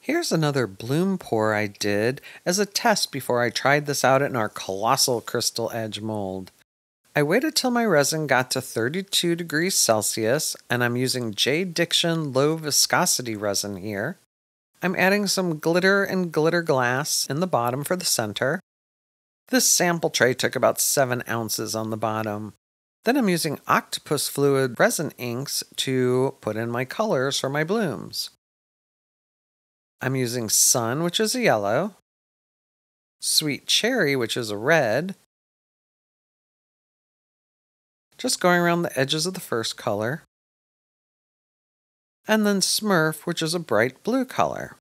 Here's another bloom pour I did as a test before I tried this out in our Colossal crystal edge mold. I waited till my resin got to 32 degrees Celsius, and I'm using JDiction low viscosity resin here. I'm adding some glitter and glitter glass in the bottom for the center. This sample tray took about 7 ounces on the bottom. Then I'm using Octopus fluid Resin Inks to put in my colors for my blooms. I'm using Sun, which is a yellow, Sweet Cherry, which is a red, just going around the edges of the first color, and then Smurf, which is a bright blue color.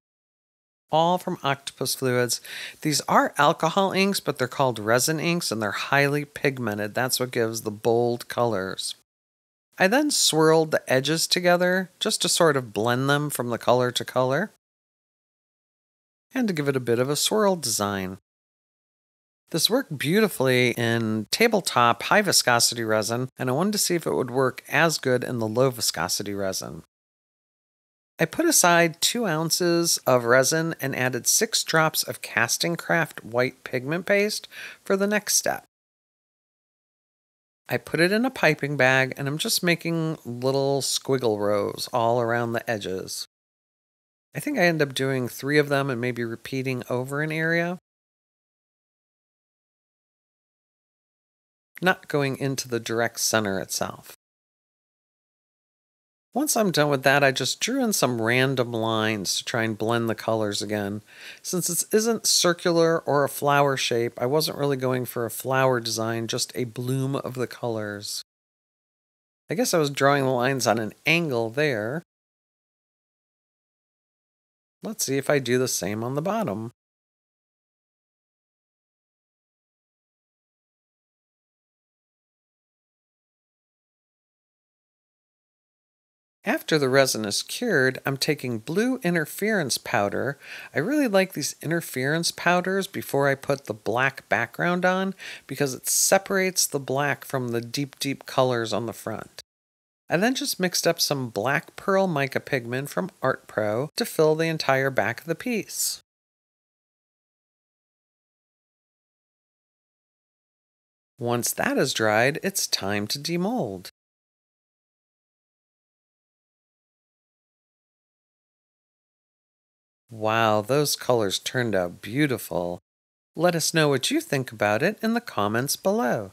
All from Octopus fluids. These are alcohol inks, but they're called resin inks and they're highly pigmented. That's what gives the bold colors. I then swirled the edges together just to sort of blend them from the color to color, and to give it a bit of a swirl design. This worked beautifully in tabletop high viscosity resin, and I wanted to see if it would work as good in the low viscosity resin. I put aside 2 ounces of resin and added 6 drops of Castin Craft white pigment paste for the next step. I put it in a piping bag and I'm just making little squiggle rows all around the edges. I think I end up doing 3 of them and maybe repeating over an area. Not going into the direct center itself. Once I'm done with that, I just drew in some random lines to try and blend the colors again. Since this isn't circular or a flower shape, I wasn't really going for a flower design, just a bloom of the colors. I guess I was drawing the lines on an angle there. Let's see if I do the same on the bottom. After the resin is cured, I'm taking blue interference powder. I really like these interference powders before I put the black background on because it separates the black from the deep colors on the front. I then just mixed up some black pearl mica pigment from Art Pro to fill the entire back of the piece. Once that is dried, it's time to demold. Wow, those colors turned out beautiful. Let us know what you think about it in the comments below.